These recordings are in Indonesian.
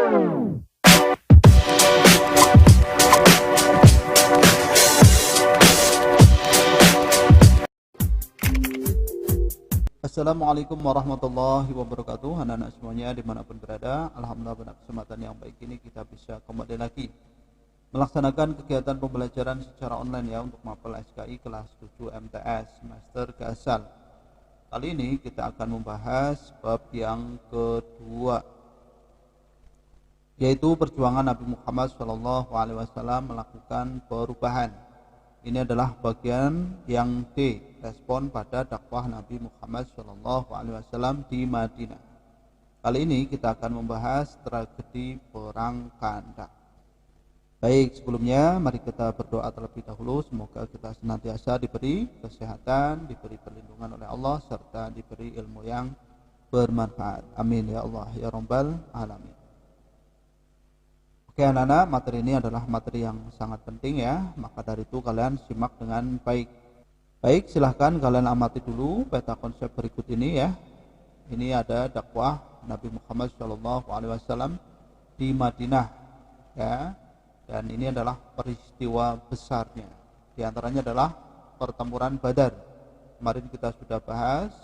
Assalamualaikum warahmatullahi wabarakatuh. Anak-anak semuanya dimanapun berada, alhamdulillah pada kesempatan yang baik ini kita bisa kembali lagi melaksanakan kegiatan pembelajaran secara online ya untuk mapel SKI kelas 7 MTS semester keasal. Kali ini kita akan membahas bab yang kedua, yaitu perjuangan Nabi Muhammad SAW melakukan perubahan. Ini adalah bagian yang D, respon pada dakwah Nabi Muhammad SAW di Madinah. Kali ini kita akan membahas tragedi Perang Khandaq. Baik, sebelumnya mari kita berdoa terlebih dahulu. Semoga kita senantiasa diberi kesehatan, diberi perlindungan oleh Allah, serta diberi ilmu yang bermanfaat. Amin ya Allah ya Rabbal Alamin. Oke anak-anak, materi ini adalah materi yang sangat penting ya, maka dari itu kalian simak dengan baik. Baik, silahkan kalian amati dulu peta konsep berikut ini ya. Ini ada dakwah Nabi Muhammad SAW di Madinah ya, dan ini adalah peristiwa besarnya. Di antaranya adalah pertempuran Badar. Kemarin kita sudah bahas,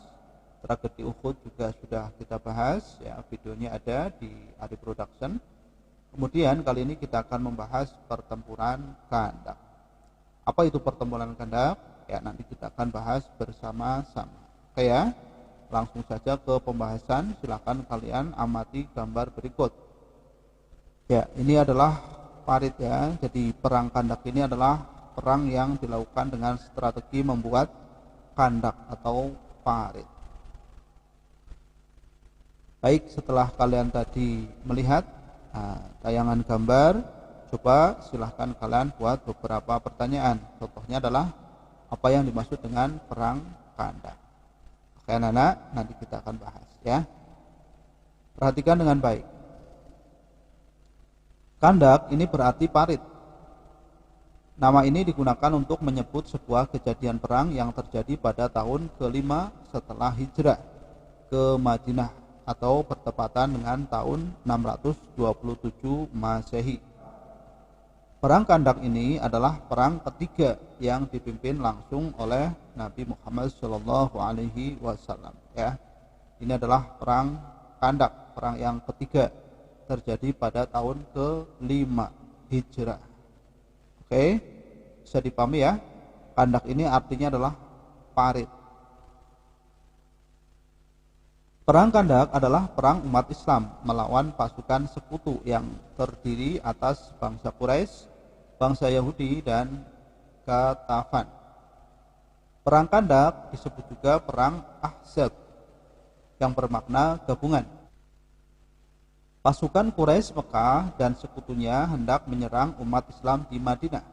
tragedi Uhud juga sudah kita bahas ya, videonya ada di Ari Production. Kemudian kali ini kita akan membahas pertempuran Khandaq. Apa itu pertempuran Khandaq? Ya, nanti kita akan bahas bersama-sama. Oke ya, langsung saja ke pembahasan. Silakan kalian amati gambar berikut. Ya, ini adalah parit ya. Jadi perang Khandaq ini adalah perang yang dilakukan dengan strategi membuat kandak atau parit. Baik, setelah kalian tadi melihat tayangan gambar, coba silahkan kalian buat beberapa pertanyaan. Contohnya adalah apa yang dimaksud dengan perang Khandaq. Oke anak-anak, nanti kita akan bahas ya. Perhatikan dengan baik. Khandaq ini berarti parit. Nama ini digunakan untuk menyebut sebuah kejadian perang yang terjadi pada tahun ke-5 setelah hijrah ke Madinah atau bertepatan dengan tahun 627 Masehi. Perang Khandaq ini adalah perang ketiga yang dipimpin langsung oleh Nabi Muhammad SAW. Ya, ini adalah perang Khandaq, perang yang ketiga terjadi pada tahun ke-5 Hijrah. Oke, bisa dipahami ya? Khandaq ini artinya adalah parit. Perang Khandaq adalah perang umat Islam melawan pasukan sekutu yang terdiri atas bangsa Quraisy, bangsa Yahudi, dan Ghatafan. Perang Khandaq disebut juga perang Ahzab yang bermakna gabungan. Pasukan Quraisy Mekah dan sekutunya hendak menyerang umat Islam di Madinah.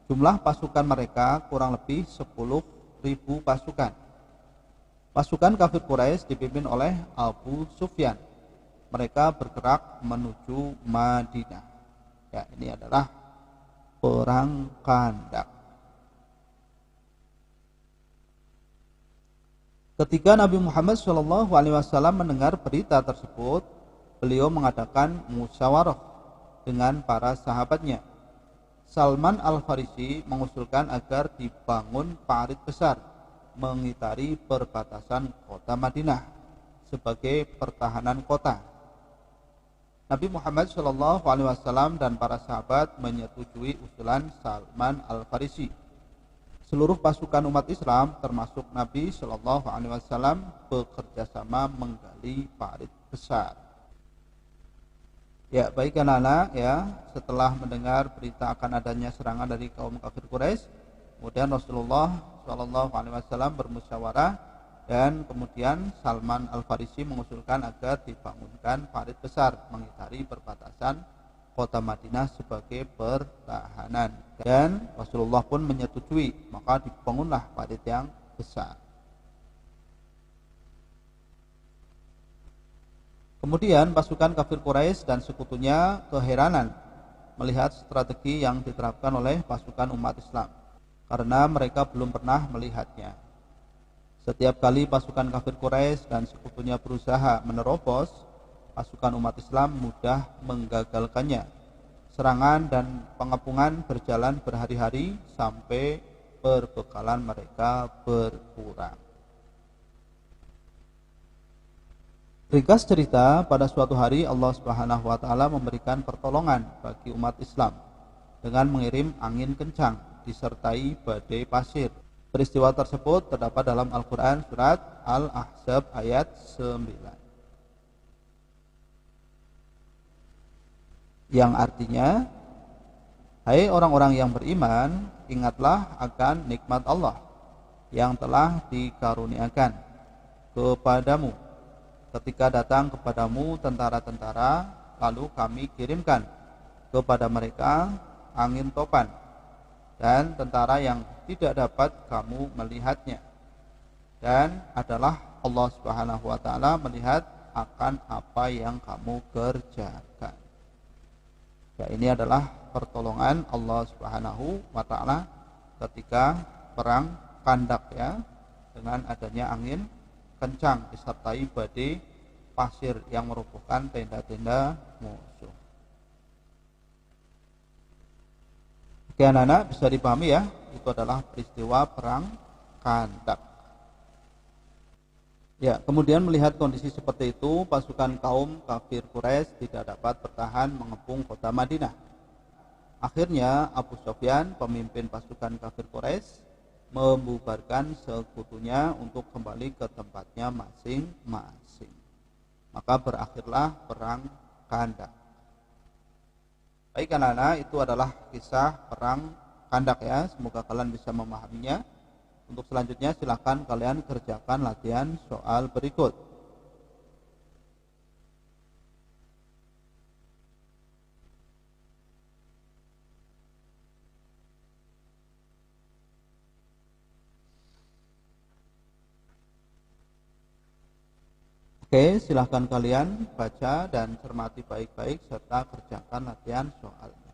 Jumlah pasukan mereka kurang lebih 10.000 pasukan. Pasukan kafir Quraisy dipimpin oleh Abu Sufyan. Mereka bergerak menuju Madinah. Ya, ini adalah perang Khandaq. Ketika Nabi Muhammad SAW mendengar berita tersebut, beliau mengadakan musyawarah dengan para sahabatnya. Salman Al-Farisi mengusulkan agar dibangun parit besar mengitari perbatasan kota Madinah sebagai pertahanan kota. Nabi Muhammad SAW dan para sahabat menyetujui usulan Salman Al-Farisi. Seluruh pasukan umat Islam termasuk Nabi SAW bekerja sama menggali parit besar. Ya, baik anak-anak ya, setelah mendengar berita akan adanya serangan dari kaum kafir Quraisy, kemudian Rasulullah SAW bermusyawarah dan kemudian Salman Al-Farisi mengusulkan agar dibangunkan parit besar mengitari perbatasan kota Madinah sebagai pertahanan, dan Rasulullah pun menyetujui, maka dibangunlah parit yang besar. Kemudian pasukan kafir Quraisy dan sekutunya keheranan melihat strategi yang diterapkan oleh pasukan umat Islam, karena mereka belum pernah melihatnya. Setiap kali pasukan kafir Quraisy dan sekutunya berusaha menerobos, pasukan umat Islam mudah menggagalkannya. Serangan dan pengepungan berjalan berhari-hari sampai perbekalan mereka berkurang. Ringkas cerita, pada suatu hari Allah Subhanahu wa taala memberikan pertolongan bagi umat Islam dengan mengirim angin kencang disertai badai pasir. Peristiwa tersebut terdapat dalam Al-Qur'an surat Al-Ahzab ayat 9. Yang artinya, hai orang-orang yang beriman, ingatlah akan nikmat Allah yang telah dikaruniakan kepadamu ketika datang kepadamu tentara-tentara, lalu kami kirimkan kepada mereka angin topan dan tentara yang tidak dapat kamu melihatnya, dan adalah Allah Subhanahu wa taala melihat akan apa yang kamu kerjakan. Ya, ini adalah pertolongan Allah Subhanahu wa taala ketika perang Khandak, ya, dengan adanya angin kencang disertai badai pasir yang merupakan tenda-tenda musuh. Oke anak-anak, bisa dipahami ya, itu adalah peristiwa perang Khandak. Ya, kemudian melihat kondisi seperti itu, pasukan kaum kafir Quraisy tidak dapat bertahan mengepung kota Madinah. Akhirnya Abu Sufyan, pemimpin pasukan kafir Quraisy, membubarkan sekutunya untuk kembali ke tempatnya masing-masing. Maka berakhirlah perang Khandak. Baik anak-anak, itu adalah kisah perang Khandak ya. Semoga kalian bisa memahaminya. Untuk selanjutnya silakan kalian kerjakan latihan soal berikut. Oke, silakan kalian baca dan cermati baik-baik serta kerjakan latihan soalnya.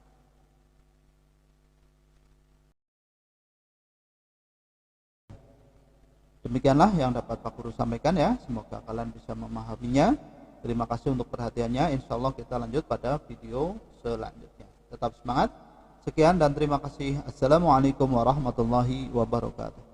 Demikianlah yang dapat Pak Guru sampaikan ya. Semoga kalian bisa memahaminya. Terima kasih untuk perhatiannya. Insya Allah kita lanjut pada video selanjutnya. Tetap semangat. Sekian dan terima kasih. Assalamualaikum warahmatullahi wabarakatuh.